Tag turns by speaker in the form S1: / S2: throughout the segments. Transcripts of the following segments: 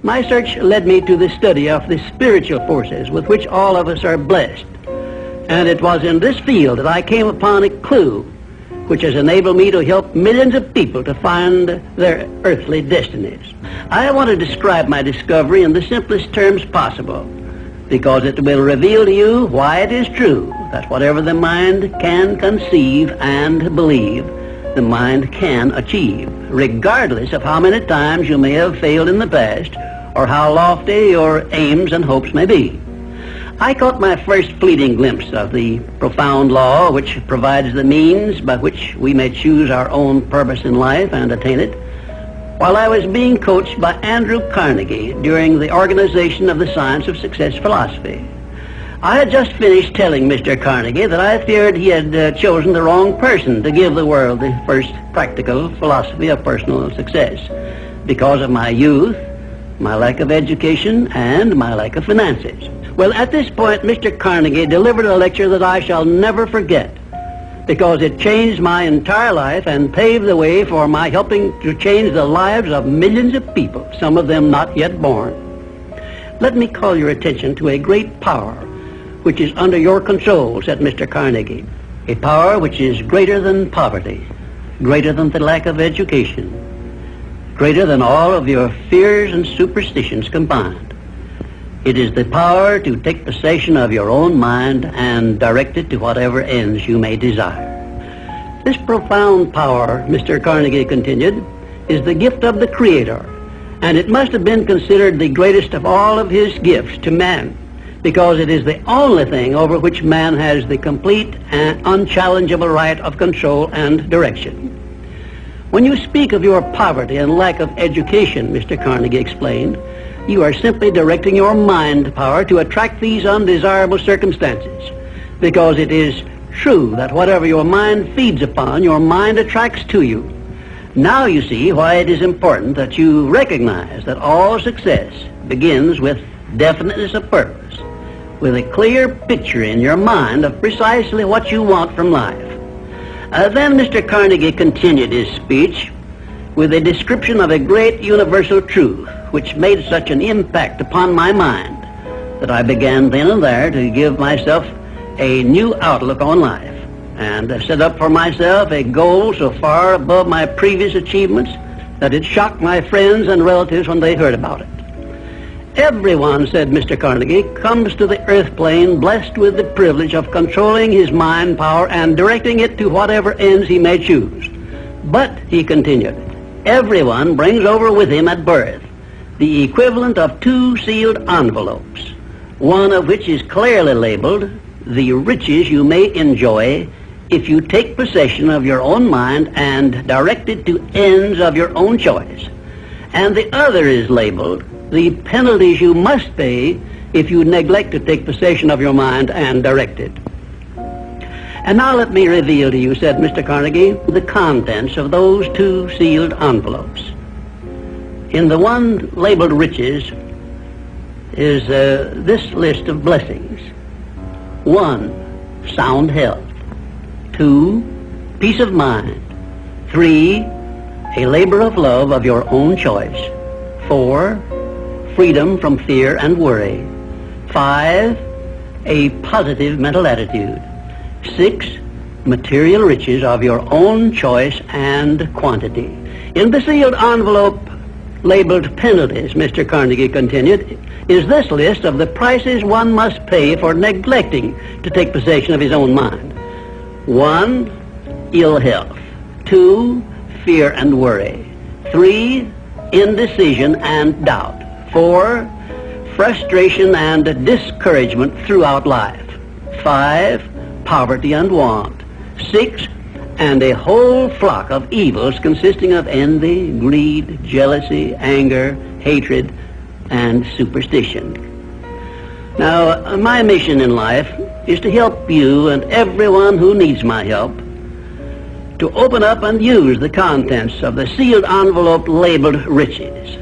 S1: My search led me to the study of the spiritual forces with which all of us are blessed. And it was in this field that I came upon a clue which has enabled me to help millions of people to find their earthly destinies. I want to describe my discovery in the simplest terms possible, because it will reveal to you why it is true that whatever the mind can conceive and believe, the mind can achieve, regardless of how many times you may have failed in the past or how lofty your aims and hopes may be. I caught my first fleeting glimpse of the profound law which provides the means by which we may choose our own purpose in life and attain it, while I was being coached by Andrew Carnegie during the organization of the Science of Success philosophy. I had just finished telling Mr. Carnegie that I feared he had chosen the wrong person to give the world the first practical philosophy of personal success because of my youth, my lack of education, and my lack of finances. Well, at this point, Mr. Carnegie delivered a lecture that I shall never forget, because it changed my entire life and paved the way for my helping to change the lives of millions of people, some of them not yet born. Let me call your attention to a great power which is under your control, said Mr. Carnegie, a power which is greater than poverty, greater than the lack of education, greater than all of your fears and superstitions combined. It is the power to take possession of your own mind and direct it to whatever ends you may desire. This profound power, Mr. Carnegie continued, is the gift of the Creator, and it must have been considered the greatest of all of his gifts to man, because it is the only thing over which man has the complete and unchallengeable right of control and direction. When you speak of your poverty and lack of education, Mr. Carnegie explained, you are simply directing your mind power to attract these undesirable circumstances, because it is true that whatever your mind feeds upon, your mind attracts to you. Now you see why it is important that you recognize that all success begins with definiteness of purpose, with a clear picture in your mind of precisely what you want from life. Then Mr. Carnegie continued his speech with a description of a great universal truth which made such an impact upon my mind that I began then and there to give myself a new outlook on life and set up for myself a goal so far above my previous achievements that it shocked my friends and relatives when they heard about it. Everyone, said Mr. Carnegie, comes to the earth plane blessed with the privilege of controlling his mind power and directing it to whatever ends he may choose. But, he continued, everyone brings over with him at birth the equivalent of 2 sealed envelopes, one of which is clearly labeled, the riches you may enjoy if you take possession of your own mind and direct it to ends of your own choice. And the other is labeled, the penalties you must pay if you neglect to take possession of your mind and direct it. And now let me reveal to you, said Mr. Carnegie, the contents of those 2 sealed envelopes. In the one labeled riches is this list of blessings. 1, sound health. 2, peace of mind. 3, a labor of love of your own choice. 4, freedom from fear and worry. 5, a positive mental attitude. 6, material riches of your own choice and quantity. In the sealed envelope labeled penalties, Mr. Carnegie continued, is this list of the prices one must pay for neglecting to take possession of his own mind. 1, ill health. 2, fear and worry. 3, indecision and doubt. 4, frustration and discouragement throughout life. 5, poverty and want. 6, and a whole flock of evils consisting of envy, greed, jealousy, anger, hatred, and superstition. Now, my mission in life is to help you and everyone who needs my help to open up and use the contents of the sealed envelope labeled riches.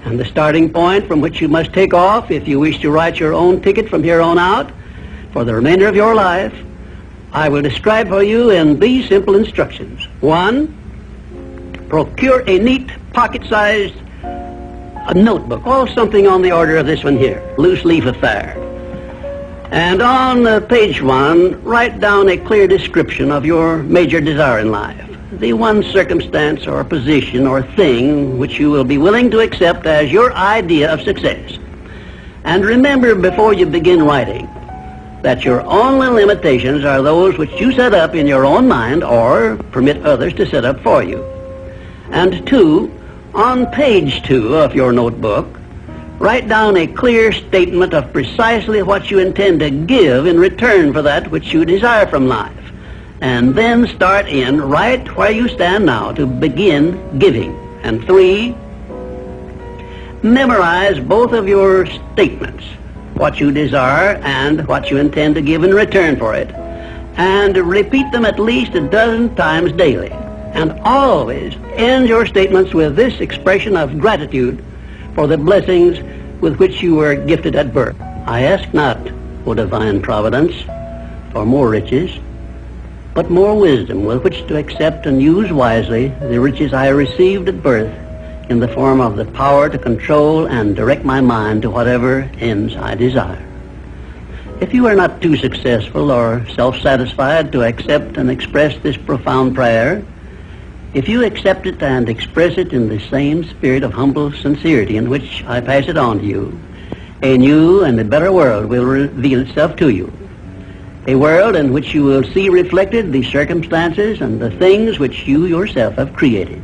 S1: And the starting point from which you must take off if you wish to write your own ticket from here on out for the remainder of your life, I will describe for you in these simple instructions. 1, procure a neat pocket-sized a notebook, or something on the order of this one here, loose leaf affair. And on page 1, write down a clear description of your major desire in life, the one circumstance or position or thing which you will be willing to accept as your idea of success. And remember before you begin writing that your only limitations are those which you set up in your own mind or permit others to set up for you. And 2, on page 2 of your notebook, write down a clear statement of precisely what you intend to give in return for that which you desire from life. And then start in right where you stand now to begin giving. And 3, memorize both of your statements, what you desire and what you intend to give in return for it, and repeat them at least a dozen times daily. And always end your statements with this expression of gratitude for the blessings with which you were gifted at birth. I ask not, O divine providence, for more riches, but more wisdom with which to accept and use wisely the riches I received at birth in the form of the power to control and direct my mind to whatever ends I desire. If you are not too successful or self-satisfied to accept and express this profound prayer, if you accept it and express it in the same spirit of humble sincerity in which I pass it on to you, a new and a better world will reveal itself to you. A world in which you will see reflected the circumstances and the things which you yourself have created.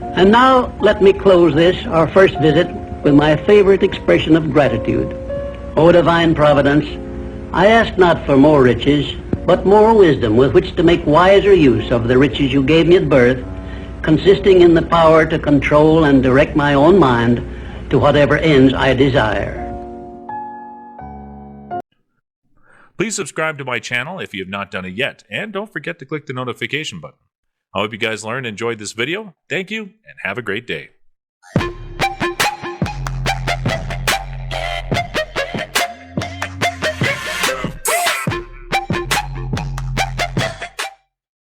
S1: And now let me close this, our first visit, with my favorite expression of gratitude. O divine providence, I ask not for more riches, but more wisdom with which to make wiser use of the riches you gave me at birth, consisting in the power to control and direct my own mind to whatever ends I desire.
S2: Please subscribe to my channel if you have not done it yet, and don't forget to click the notification button. I hope you guys learned and enjoyed this video. Thank you, and have a great day.